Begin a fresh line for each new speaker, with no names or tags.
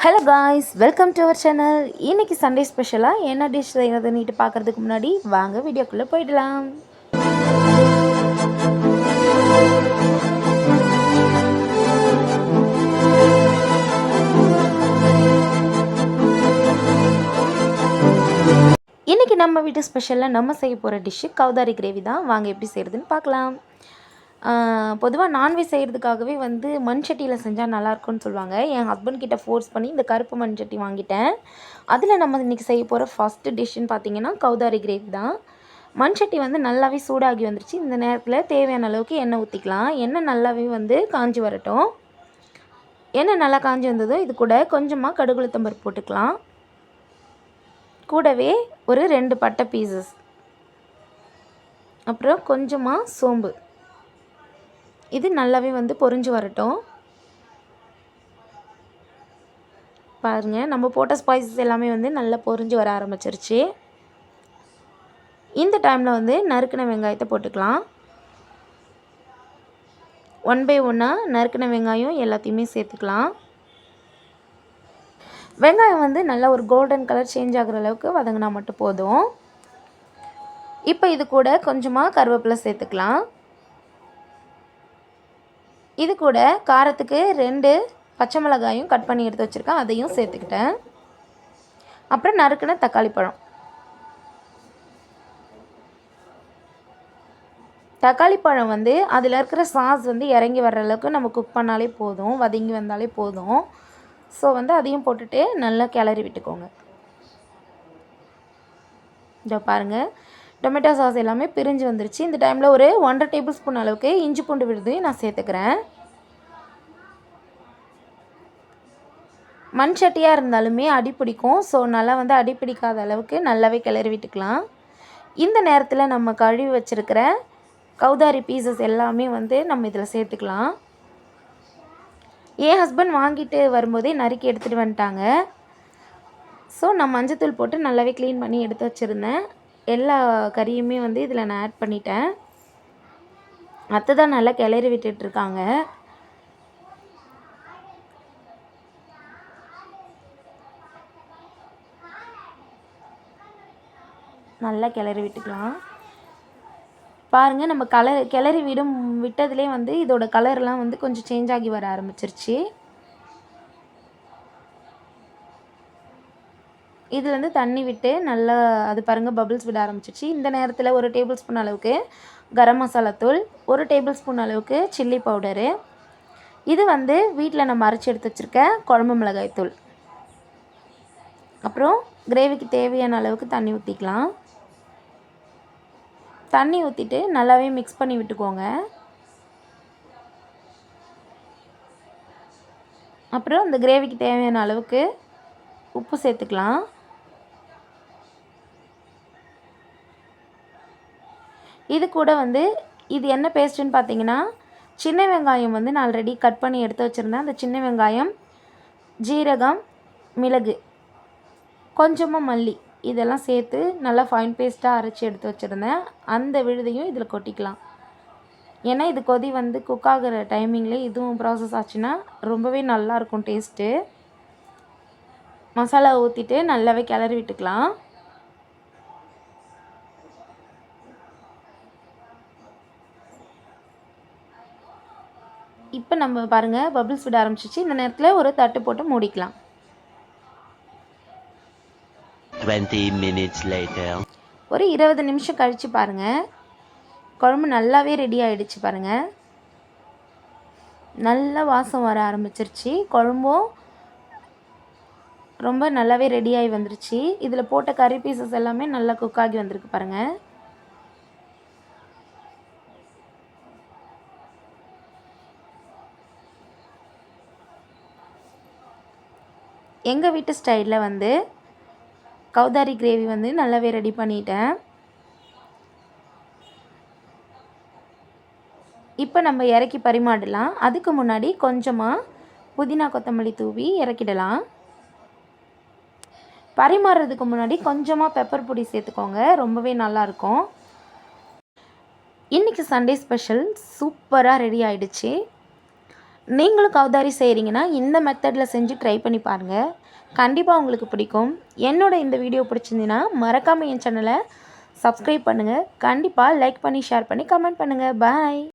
Hello guys, welcome to our channel. இன்றைக்கி Sunday ஸ்பெஷலாக என்ன டிஷ் செய்கிறதுன்னுட்டு பார்க்குறதுக்கு முன்னாடி வாங்க வீடியோக்குள்ளே போயிடலாம். இன்றைக்கி நம்ம வீட்டு ஸ்பெஷலில் நம்ம செய்ய போகிற டிஷ்ஷு கௌதாரி கிரேவி தான். வாங்க எப்படி செய்கிறதுன்னு பார்க்கலாம். பொதுவாக நான்வெஜ் செய்கிறதுக்காகவே மண் சட்டியில் செஞ்சால் நல்லாயிருக்கும்னு சொல்லுவாங்க. என் ஹஸ்பண்ட் கிட்ட ஃபோர்ஸ் பண்ணி இந்த கருப்பு மண் சட்டி வாங்கிட்டேன். அதில் நம்ம இன்றைக்கி செய்ய போகிற ஃபஸ்ட்டு டிஷ்ஷுன்னு பார்த்தீங்கன்னா கௌதாரி கிரேவி தான். மண் சட்டி நல்லாவே சூடாகி வந்துருச்சு. இந்த நேரத்தில் தேவையான அளவுக்கு எண்ணெய் ஊற்றிக்கலாம். எண்ணெய் நல்லாவே காஞ்சி வரட்டும். எண்ணெய் நல்லா காஞ்சி வந்ததும் இது கூட கொஞ்சமாக கடுகு உளுத்தம் பருப்பு போட்டுக்கலாம். கூடவே ஒரு 2 பட்டை பீசஸ், அப்புறம் கொஞ்சமாக சோம்பு. இது நல்லாவே பொரிஞ்சு வரட்டும். பாருங்கள், நம்ம போட்ட ஸ்பைசஸ் எல்லாமே நல்லா பொரிஞ்சு வர ஆரம்பிச்சிருச்சு. இந்த டைமில் நறுக்கின வெங்காயத்தை போட்டுக்கலாம். 1 by 1 நறுக்கின வெங்காயம் எல்லாத்தையுமே சேர்த்துக்கலாம். வெங்காயம் நல்லா ஒரு கோல்டன் கலர் சேஞ்ச் ஆகிற அளவுக்கு வதங்கினா மட்டும் போதும். இப்போ இது கூட கொஞ்சமாக கருவேப்பிலை சேர்த்துக்கலாம். இது கூட காரத்துக்கு 2 பச்சை மிளகாயும் கட் பண்ணி எடுத்து வச்சுருக்கேன், அதையும் சேர்த்துக்கிட்டேன். அப்புறம் நறுக்கின தக்காளி பழம். தக்காளி பழம் அதில் இருக்கிற சாஸ் இறங்கி வர்ற அளவுக்கு நம்ம குக் பண்ணாலே போதும், வதங்கி வந்தாலே போதும். ஸோ அதையும் போட்டுட்டு நல்லா கிளறி விட்டுக்கோங்க. இதோ பாருங்கள், டொமேட்டோ சாஸ் எல்லாமே பிரிஞ்சு வந்துருச்சு. இந்த டைமில் ஒரு 1.5 டேபிள் ஸ்பூன் அளவுக்கு இஞ்சி பூண்டு விழுது நான் சேர்த்துக்கிறேன். மண் சட்டியாக இருந்தாலுமே அடி பிடிக்கும். ஸோ நல்லா அடி பிடிக்காத அளவுக்கு நல்லாவே கிளறி விட்டுக்கலாம். இந்த நேரத்தில் நம்ம கழுவி வச்சுருக்கிற கௌதாரி பீசஸ் எல்லாமே நம்ம இதில் சேர்த்துக்கலாம். என் ஹஸ்பண்ட் வாங்கிட்டு வரும்போதே நறுக்கி எடுத்துகிட்டு வந்துட்டாங்க. ஸோ நான் மஞ்சத்தூள் போட்டு நல்லாவே க்ளீன் பண்ணி எடுத்து வச்சுருந்தேன். எல்லா கறியுமே இதில் நான் ஆட் பண்ணிட்டேன். அத்தை தான் நல்லா கிளறி விட்டுட்ருக்காங்க. நல்லா கிளறி விட்டுக்கலாம். பாருங்கள், நம்ம கிளறி விட்டதுலேயே இதோட கலர்லாம் கொஞ்சம் சேஞ்ச் ஆகி வர ஆரம்பிச்சிருச்சு. இது தண்ணி விட்டு நல்லா அது பாருங்கள் பபிள்ஸ் விட ஆரம்பிச்சிருச்சு. இந்த நேரத்தில் 1 டேபிள் ஸ்பூன் அளவுக்கு கரம் மசாலா தூள், 1 டேபிள் ஸ்பூன் அளவுக்கு சில்லி பவுடரு, இது வீட்டில் நம்ம அரைச்சி எடுத்து வச்சுருக்க குழம்பு மிளகாய் தூள், அப்புறம் கிரேவிக்கு தேவையான அளவுக்கு தண்ணி ஊற்றிக்கலாம். தண்ணி ஊற்றிட்டு நல்லாவே மிக்ஸ் பண்ணி விட்டுக்கோங்க. அப்புறம் இந்த கிரேவிக்கு தேவையான அளவுக்கு உப்பு சேர்த்துக்கலாம். இது கூட இது என்ன பேஸ்ட்டுன்னு பார்த்தீங்கன்னா, சின்ன வெங்காயம் நான் ஆல்ரெடி கட் பண்ணி எடுத்து வச்சுருந்தேன். அந்த சின்ன வெங்காயம், ஜீரகம், மிளகு, கொஞ்சமாக மல்லி, இதெல்லாம் சேர்த்து நல்லா ஃபைன் பேஸ்ட்டாக அரைச்சி எடுத்து வச்சுருந்தேன். அந்த விழுதையும் இதில் கொட்டிக்கலாம். ஏன்னா இது கொதி குக் ஆகிற டைமிங்லேயே இதுவும் ப்ராசஸ் ஆச்சுன்னா ரொம்பவே நல்லாயிருக்கும் டேஸ்ட்டு. மசாலா ஊற்றிட்டு நல்லாவே கிளறி விட்டுக்கலாம். இப்போ நம்ம பாருங்கள் பபிள்ஸ் விட ஆரம்பிச்சிச்சு. இந்த நேரத்தில் ஒரு தட்டு போட்டு மூடிக்கலாம்.
20 minutes later.
ஒரு 20 நிமிஷம் கழித்து பாருங்கள், குழம்பு நல்லாவே ரெடி ஆகிடுச்சு. பாருங்கள், நல்ல வாசம் வர ஆரம்பிச்சிருச்சு. குழம்பும் ரொம்ப நல்லாவே ரெடியாகி வந்துருச்சு. இதில் போட்ட கறி பீசஸ் எல்லாமே நல்லா குக் ஆகி வந்திருக்கு பாருங்கள். எங்கள் வீட்டு ஸ்டைலில் கௌதாரி கிரேவி நல்லாவே ரெடி பண்ணிட்டேன். இப்போ நம்ம இறக்கி பரிமாறலாம். அதுக்கு முன்னாடி கொஞ்சமாக புதினா கொத்தமல்லி தூவி இறக்கிடலாம். பரிமாறுறதுக்கு முன்னாடி கொஞ்சமாக பெப்பர் பொடி சேர்த்துக்கோங்க, ரொம்பவே நல்லாயிருக்கும். இன்றைக்கி சண்டே ஸ்பெஷல் சூப்பராக ரெடி ஆகிடுச்சு. நீங்களும் கௌதாரி செய்கிறீங்கன்னா இந்த மெத்தடில் செஞ்சு ட்ரை பண்ணி பாருங்கள். கண்டிப்பாக உங்களுக்கு பிடிக்கும். என்னோட இந்த வீடியோ பிடிச்சிருந்தீங்கன்னா மறக்காமல் என் சேனலை சப்ஸ்கிரைப் பண்ணுங்கள். கண்டிப்பாக லைக் பண்ணி ஷேர் பண்ணி கமெண்ட் பண்ணுங்கள். பாய்.